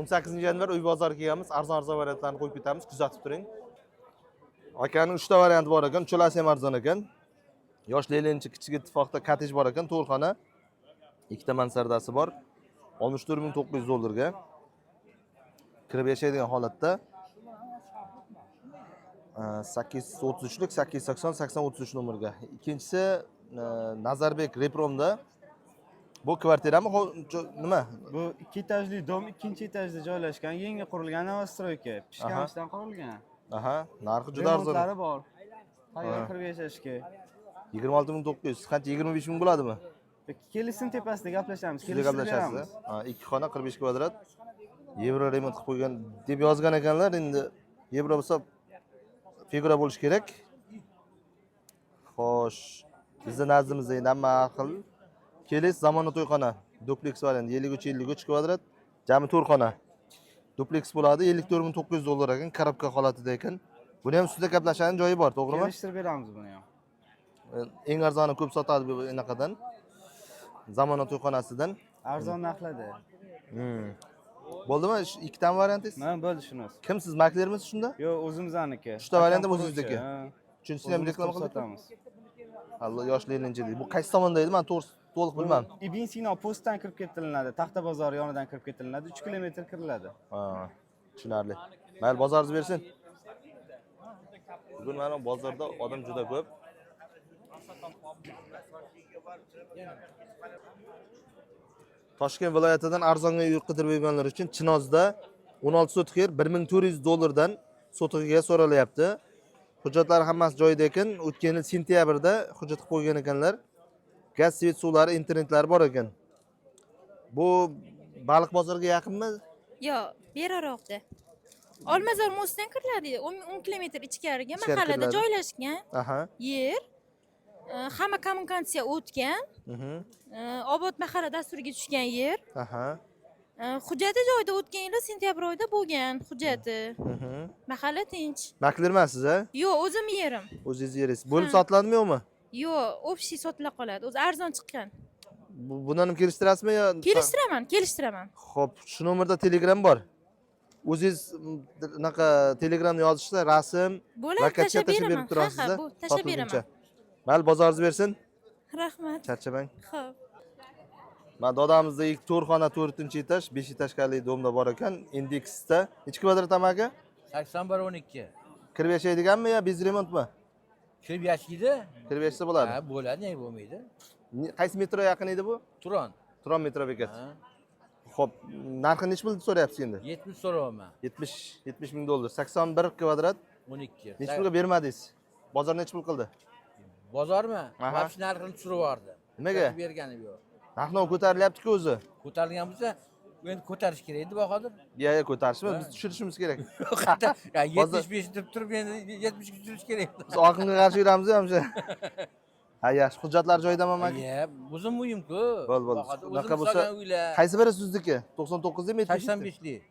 18-yanvar uy bozor kelganmiz. Arzon variantlarni qo'yib ketamiz. Kuzatib turing. Akaning 3 ta varianti bor ekan. Uchalasi ham arzon ekan. Yosh Leninchi kichik ittifoqda kotej bor ekan, 4 xona. 2 ta mansardasi bor. 64900 dollarga. Kirib yashaydigan holatda 833lik 880 8033 nomerga. Ikkinchisi Nazarbek Repromda. Bu kvartirami nima? Bu 2 etajli dom 2-etajda joylashgan, yangi qurilgan novostroyka, pishganishdan qurilgan. Aha, narxi juda arzon. Remontlari bor. Tayyor kirib yashashga. 26900. Qancha 25000 bo'ladimi? Kelishsin tepasida gaplashamiz. Kelishib gaplashasiz. Ha, 2 xona 45 kvadrat. Yevro remont qilib qo'ygan deb yozgan ekanlar. Endi yevro bo'lsa figura bo'lish kerak. Xo'sh, bizning nazdimizda endi hamma xil kelish zamonaviy to'yxona. Duplex variant 53 kvadrat, jami 4 xona. Duplex bo'ladi, 74900 dollar ekan, korobka holatida ekan. Buni ham ustida gaplashadigan joyi bor, to'g'rimi? Kelishtirib beramiz buni ham. Eng arzoni ko'p sotadi bu enaqadan. Zamonaviy to'yxonasidan. Arzon narxlarda. Bo'ldimi? 2 ta variantingiz? Mana bo'ldi shunisi. Kim siz, maklermisiz shunda? Yo'q, o'zimizniki. 3 ta variant ham o'zingizniki. Uchinchisini ham reklama qilib sotamiz. Allah yoshliginchi deydi. Bu qaysi tomonda edi? Men to'liq bilmam. Ibn Sino postdan kirib ketilinadi, Taxta bozori yonidan kirib ketilinadi, 3 kilometr kiriladi. Ha, tushunarli. Mayli, bozoringiz bersin. Bugun mana bozorda odam juda ko'p. Toshkent viloyatidan arzonga uy qidirib yurganlar uchun Chinozda 16 sotik yer 1400 dollardan sotigiga so'ralyapti. Hujjatlar hammasi joyida ekan. O'tgan yil sentyabrda hujjat qilib qo'ygan ekanlar. Gaz, svet suvlari, internetlari bor ekan. Bu baliq bozoriga yaqinmi? Yo'q, beriroqda. Olmazor mostidan kiriladi. 10 kilometr ichkariga mahallada joylashgan. Aha. Yer hamma kommunikatsiya o'tgan. Obod mahalla dasturiga tushgan yer. Aha. Hujjati joyida o'tgan yil sentyabr oyida bo'lgan hujjati. Mahalla tinch. Maklermisiz, ha? Yo'q, o'zim yerim. O'zingiz yeringiz. Bo'lib sotiladimi yo'qmi? Yo'q, общий sotila qoladi. O'zi arzon chiqqan. Bundan ham kelishtirasizmi yo? Kelishtiraman. Xo'p, shu nomerda Telegram bor. O'zingiz bunaqa Telegramda yozishda rasm, Lokasiya tashlab berib turasiz. Ha, bu tashlab beraman. Mayli, bozoringiz bersin. Rahmat. Charchamang. Xo'p. Mana dodamizda 4 xona 4-etaj, 5 etajli domda bor ekan, Indexda. Necha kvadrat amaki? 81-12. Kirib yashaydiganmi yo bez remontmi? Kirib yashaydi? Kirib yashasa bo'ladi. Ha, bo'ladi, nega bo'lmaydi? Qaysi metro yaqin edi bu? Turon metro bekat. Xo'p, narxi necha pul so'rayapsiz endi? 70 so'rayapman. 70 ming dollar. 81 kvadrat. 12. Necha pulga bermadingiz? Bozor necha pul qildi? Bozormi? Vaqt narxini tushirib yubordi. Nimaga? Bergani yo'q. Narxni ko'tarilyapti-ku o'zi. Ko'tarilgan bo'lsa, endi ko'tarish kerak edi Bahodir. Yo'q, ko'tarishmi? Biz tushirishimiz kerak. Ya 75 deb turib endi 70 ga tushirish kerak. Biz oqimga qarshi yuramiz hamsha. Ha, yaxshi. Hujjatlar joyidami amaki? Yo'q, o'zim uyim-ku. Bo'ldi. Unaqa bo'lsa, qaysi biri sizniki? 99 mi? 85lik.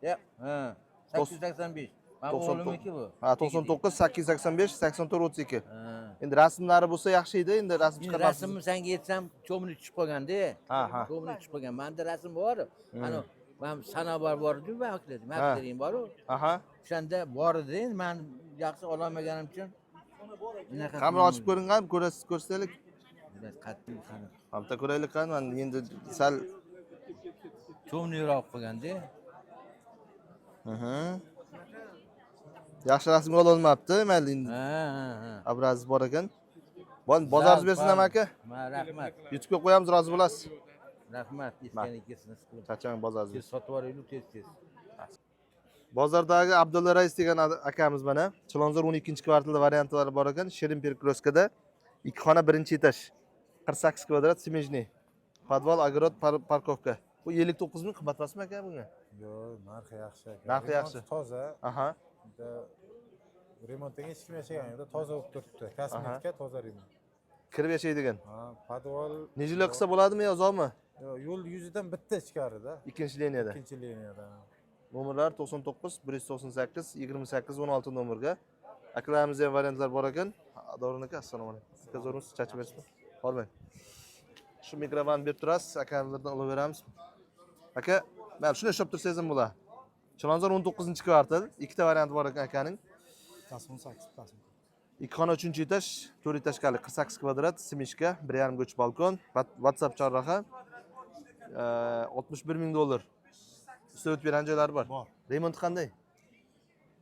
Yo'q, ha, 885. Mana o'g'limniki bu. Ha, 99 885 84 32. Endi rasmlari bo'lsa yaxshi edi, endi rasm chiqarasiz. Rasmni senga aytsam, cho'mni tushib qolganda. Ha. Cho'mni tushib qolgan. Menda rasm bor. Ana, men sanobar bor edi, maklerim bor. Aha. O'shanda bor edi, endi men yaxshi ololmaganim uchun Kamera ochib ko'ringan, ko'rsataylik. Qattiq qani. Hamta ko'raylik qani, men endi sal cho'mni yo'q qolganda. Yaxshi rasm ololmabdi, mayli endi. Ha. Obraz bor ekan. Bozoringiz bersin amaki. Rahmat. YouTube'ga qo'yamiz, rozi bo'lasiz. Rahmat, yetganingizni qilib. Charchang bozoringiz. Sotib yuboraylik tez. Bozordagi Abdulla Rais degan akamiz mana. Chilonzor 12-kvartalda variantlari bor ekan. Shirin Perkroskada 2 xona 1-etaj. 48 kvadrat semejniy. Podval, огород, parkovka. Bu 59 ming qimmat emasmi aka bunga? Yo'q, narxi yaxshi aka. Narxi yaxshi. Toza. Aha. Remontga hech kim yashagan yo'q, toza bo'lib turibdi. Kosmetika toza remont. Kirib yashaydigan. Ha, podval. Necha yil qilsa bo'ladimi yo uzoqmi? Yo'q, yo'l yuzidan bitta ichkarida. Ikkinchi liniyada. Ikkinchi liniyada. Nomerlar 99 198 28 16 nomerga. Akalarimiz ham variantlar bor ekan. Davron aka, assalomu alaykum. Sizga chachib bersizmi? Hormang. Shu mikrofonni berib turasiz, akamizlardan olaveramiz. Aka, Mana shuni ishlab tursangiz ham bo'ladi. Chilonzor 19-kvartal, ikkita variant bor ekan akaning. bittasi 18, bittasi. 2 xona 3-etaj, 4 etajkali 48 kvadrat, simishka, 1,5 go'ch balkon, WhatsApp chorraha. $61,000. Ustida o'tib bergan joylari bor. Bor. Remont qanday?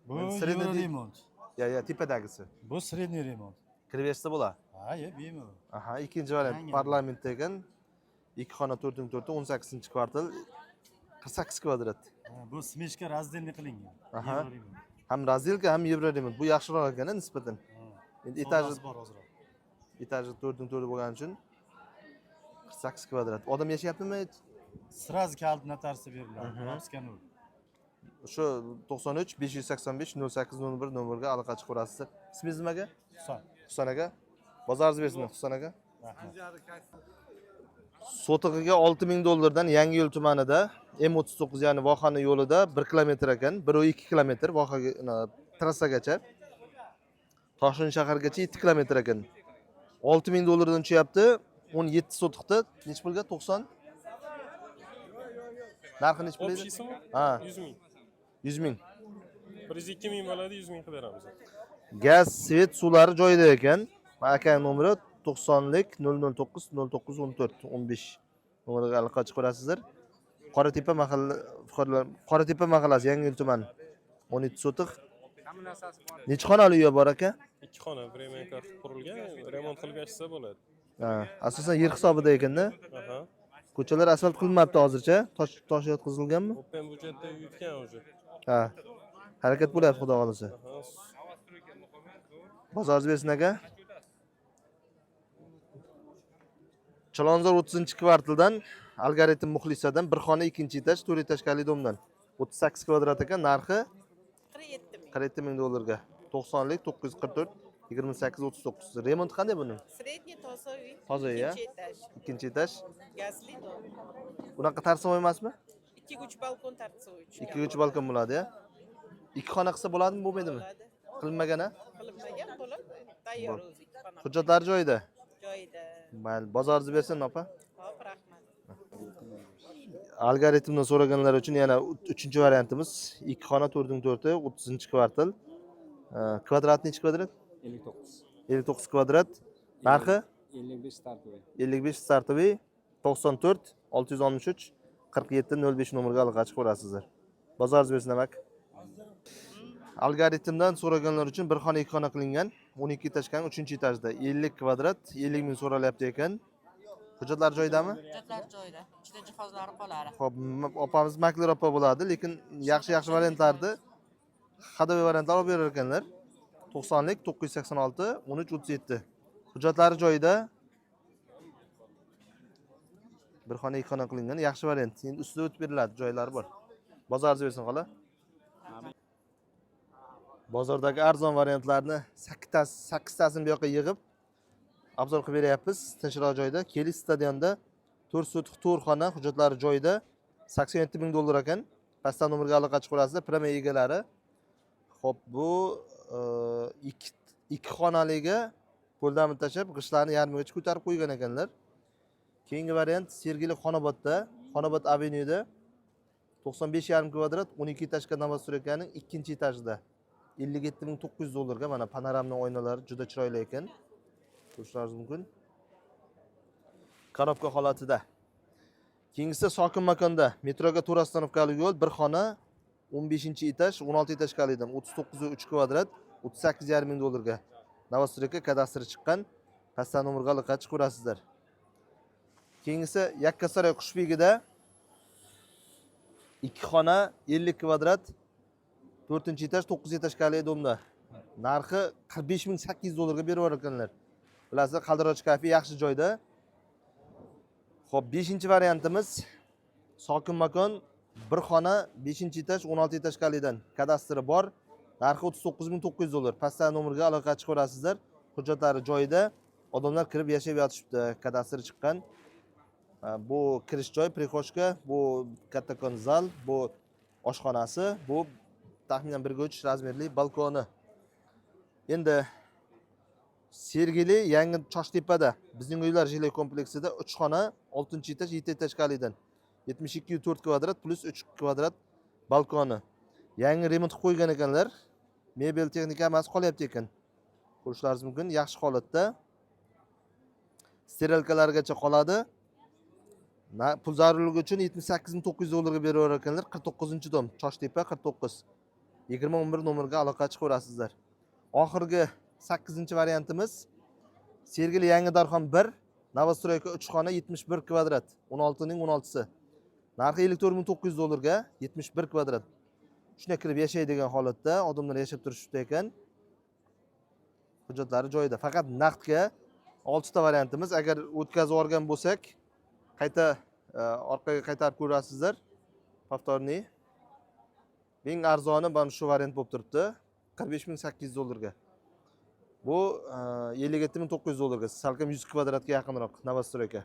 Bu Sredniy Euro remont. Ya, tepadagisi. Bu sredniy remont. Kirversa bo'ladi. Ha, bemalol. Aha, ikkinchi variant parlamentda ekan. 2 xona 4-4, 18-kvartal, 48 kvadrat. Bu smeshka razdelniy qilingan. Aha. Euro remont. Ham razilka, ham yevro remont. Bu yaxshiroq ekan nisbatan. Endi Etajı bor ozroq. etaji 4-4 bo'lgani uchun 48 kvadrat. Odam yashayaptimi? Sraz kalt notarisi beriladi. Propiska nol. Shu 93 585 0801 nomerga aloqa chiqarasiz. Ismingiz nimaga? Husan. Husan aka. Bozoringiz bersin Husan aka. Rahmat. Sotig'iga $6,000 Yangi yo'l tumanida M39 ya'ni Vohani yo'lida 1 kilometr ekan, 1.2 kilometr Vohaga trassagacha. Toshkent shahargacha 7 kilometr ekan. $6,000 tushyapti. 17 sotiqda nech pulga? 90. Narxi nech pul edi? Общийсimi? Ha, 100 ming. 100 ming. 102 ming bo'ladi, 100 ming qilib beramiz. Gaz, svet, suvlari joyida ekan. Aka nomeri 90lik 009 09 14 15 nomeriga aloqa chiqarasizlar. Qoratepa mahallasi Yangi yo'l tumani 17 sotiq. Necha xonali uy bor aka? 2 xona bremenka qurilgan, remont qilib bersa bo'ladi. Ha, asosan yer hisobida ekanda. Aha. Ko'chalar asfalt qilinmabdi hozircha. Tosh yotqizilganmi? Open budjetda yutgan уже. Ha. Harakat bo'lyapti xudo xolisa. Aha. Bozoringiz bersin aka. Chilonzor 30-kvartaldan Algoritm Muxlisadan 1 xona 2-etaj 4 etajkali domdan 38 kvadrat ekan, narxi $47,000 ga. 90lik 944 28 39. Remont qanday buni? Средний тазовый. Toza ya. Ikkinchi 2-etaj. etaj. Gazli dom. Bunaqa tarsoy emasmi? 2 uch balkon tartsovuch. 2 balkon bo'ladi ya. 2 xona qilsa bo'ladimi, bo'lmaydimi? Qilinmagan a? Qilinmagan bo'lib, tayyor o'zi 2 xona. Hujjatlar joyida. Joyida. Mayli, bozoringiz bersin opa. Hop, rahmat. Algoritmdan so'raganlar uchun yana 3-variantimiz 2 xona 4-4, 30-kvartal. Kvadrat necha kvadrat? 59. 59 kvadrat. Narxi 55 startoviy. 55 startoviy 94 663 47 05 nomerga aloqa chiqarasizlar. Bozoringiz bersin amak. Algoritmdan so'raganlar uchun 1 xona 2 xona qilingan 12 etajkan 3-etajda 50 kvadrat 50 ming so'ralyapti ekan. Hujjatlar joyidami? Hujjatlar joyida. Ichida jihozlari qoladi. Xo'p, opamiz makler opa bo'ladi, lekin yaxshi variantlarni hadavay variantlar olib berar ekanlar. 90lik 986 13 37. Hujjatlari joyida. 1 xona 2 xona qilingan yaxshi variant. Endi ustida o'tib beriladi, joylari bor. Bozoringiz bersin xola. Bozordagi arzon variantlarni 8 tasini bu yoqqa yig'ib obzor qilib beryapmiz. Tinchroq joyda, Keli stadionda 4 sotiq 4 xona, hujjatlari joyida $87,000 ekan. Pastdan nomerga aloqa chiqarasizlar, premye egalari. Xo'p, bu 2 xonaliga qo'ldan tashlab, g'ishtlarni yarmigacha ko'tarib qo'ygan ekanlar. Keyingi variant Sergeli Xonobodda, Xonobod avenyuda 95,5 kvadrat 12 etajga Novostroykaning 2-etajida $57,900 ga. Mana panoramli oynalari juda chiroyli ekan. Ko'rishlaringiz mumkin. Korobka holatida. Keyingisi sokin makonda, metroga to'rt ostanovkali yo'l, 1 xona 15-etaj 16 etajkalidan 39,3 kvadrat $38,5 ga. Novostroyka kadastri chiqqan. Pastdan nomerga aloqa chiqarasizlar. Keyingisi Yakkasaroy Qushbegida 2 xona 50 kvadrat 4-etaj 9 etajkali domda. Narxi $45,800 ga berib yuborganlar. Bilasizlar, Qaldiroch kafe yaxshi joyda. Xo'p, 5-variantimiz sokin makon 1 xona 5-etaj 16 etajkalidan kadastri bor. Narxi $39,900. Pastdan nomerga aloqa chiqarasizlar. Hujjatlari joyida. Odamlar kirib yashab yotishibdi. Kadastri chiqqan. Bu kirish joy, prixoshka, bu kattakon zal, bu oshxonasi, bu taxminan 1 razmerli balkoni. Endi Sergeli yangi Choshtepada bizning uylar jilay kompleksida 3 xona 6-etaj 7 etajkalidan 72,4 kvadrat plus 3 kvadrat balkoni. Yangi remont qilib qo'ygan ekanlar. Mebel texnika emas qolyapti ekan. Ko'rishlaringiz mumkin, yaxshi holatda. Sterelkalargacha qoladi. Pul zarurligi uchun 78,900 dollarga beraver ekanlar. 49-dom, Choshtepa 49. 2011 nomerga aloqa chiqaverasizlar. Oxirgi 8-variantimiz Sergeli yangi Darxon 1, Novostroyka 3 xona 71 kvadrat, 16ning 16si. Narxi 54,900 dollarga 71 kvadrat. Shunga kirib yashaydigan holatda odamlar yashab turishibdi ekan. Hujjatlari joyida. Faqat naqdga 6 ta variantimiz. Agar o'tkazib yuborgan bo'lsak, qayta orqaga qaytarib ko'rasizlar. Повторный. Eng arzoni mana shu variant bo'lib turibdi. 45,800 dollarga. Bu 57,900 dollarga. Salkam 100 kvadratga yaqinroq Novostroyka.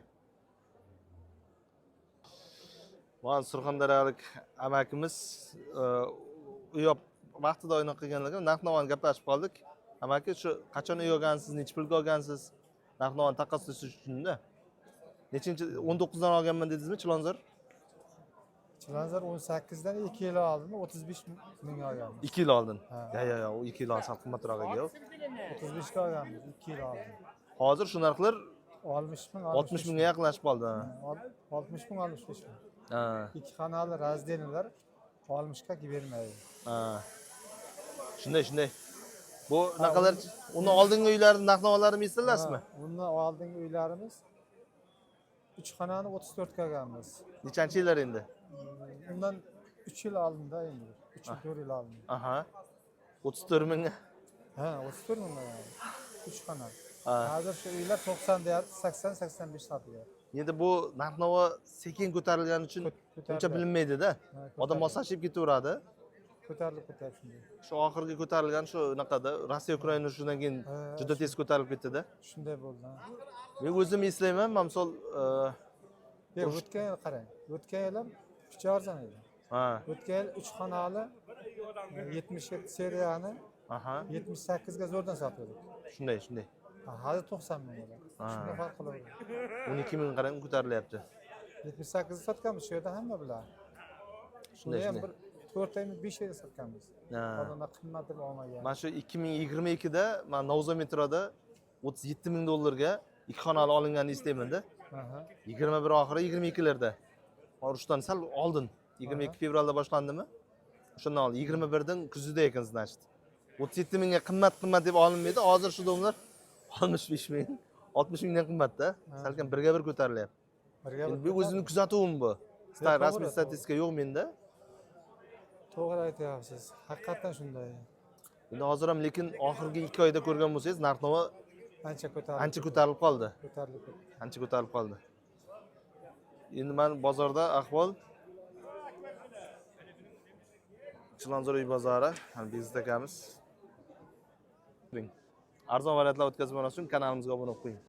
Mana surxondaryolik amakimiz uy vaqtida o'ynoq qilganlarga narx-navoni gaplashib qoldik. Amaki, shu qachon uy olgansiz, necha pulga olgansiz? Narx-navoni taqqoslash uchun-da. Nechinchi 19 dan olganman dedingizmi, Chilonzor? Chilonzor 18 dan 2 yil oldin 35 ming olganmiz. 2 yil oldin. Ha. Ya, u 2 yil sal qimmatroq ekan. 35 ga olganmiz 2 yil oldin. Hozir shu narxlar 60 ming, 60 mingga yaqinlashib qoldi. 60 ming, 65 ming. Ha. İki kanalli razdelnilar 60 ga bermaydi. Ha. Shunday. Bu naqadar uni oldingi uylarning narx-navolarini eslaysizmi? Bundan oldingi uylarimiz 3 xonani 34 ga olganmiz. Nechanchi yillar endi? Bundan 3 yil oldinda endi. 3-4 yil oldin. Aha. 34 mingga. Ha, 34 ming olgan. 3 xona. Ha. Hozir shu uylar 90 deyapti, 80-85 sotilyapti. Endi bu narx-navo sekin ko'tarilgani uchun uncha bilinmaydi-da. Odam moslashib ketaveradi. Ko'tarilib shunday. Shu oxirgi ko'tarilgan shu naqada Rossiya Ukraina urushidan keyin juda tez ko'tarilib ketdi-da. Shunday bo'ldi. Men o'zim eslayman, misol O'tgan yil qarang. O'tgan yil ham picha arzon edi. ha, O'tgan yil 3 xonali 77 seriyani aha, 78 ga zo'rdan sotdik. shunday. Hozir 90 ming bo'ladi. Shunday farq qiladi. 12 ming qarang ko'tarilyapti. 78 ga sotganmiz, shu yerda hamma biladi. Shunday. Ham bir 4 oymi 5 oyga sotganmiz. Ha. Odamlar qimmat deb olmagan. Mana shu 2022 da men Novza metroda 37 ming dollarga 2 xonali olinganini eslayman-da. Aha. 21 oxiri 22 larda. Urushdan sal oldin, 22 fevralda boshlandimi? O'shandan oldin 21 dan kuzda ekan, значит. 37 mingga qimmat deb olinmaydi. Hozir shu domlar 65 ming, 60 mingdan qimmat-da. Salkam birga bir ko'tarilyapti. Bu o'zini kuzatuvim bu. Rasmiy statistika yo'q menda. To'g'ri aytyapsiz. Haqiqatan shunday. Endi hozir ham lekin oxirgi 2 oyda ko'rgan bo'lsangiz, narx-navo Ancha ko'tarilib qoldi. ko'tarilib. Ancha ko'tarilib qoldi. Endi men bozorda ahvol Chilonzor uy bozori, Bezit akamiz. Arzon variantlar o'tkazib beramiz uchun kanalimizga obuna bo'lib qo'ying.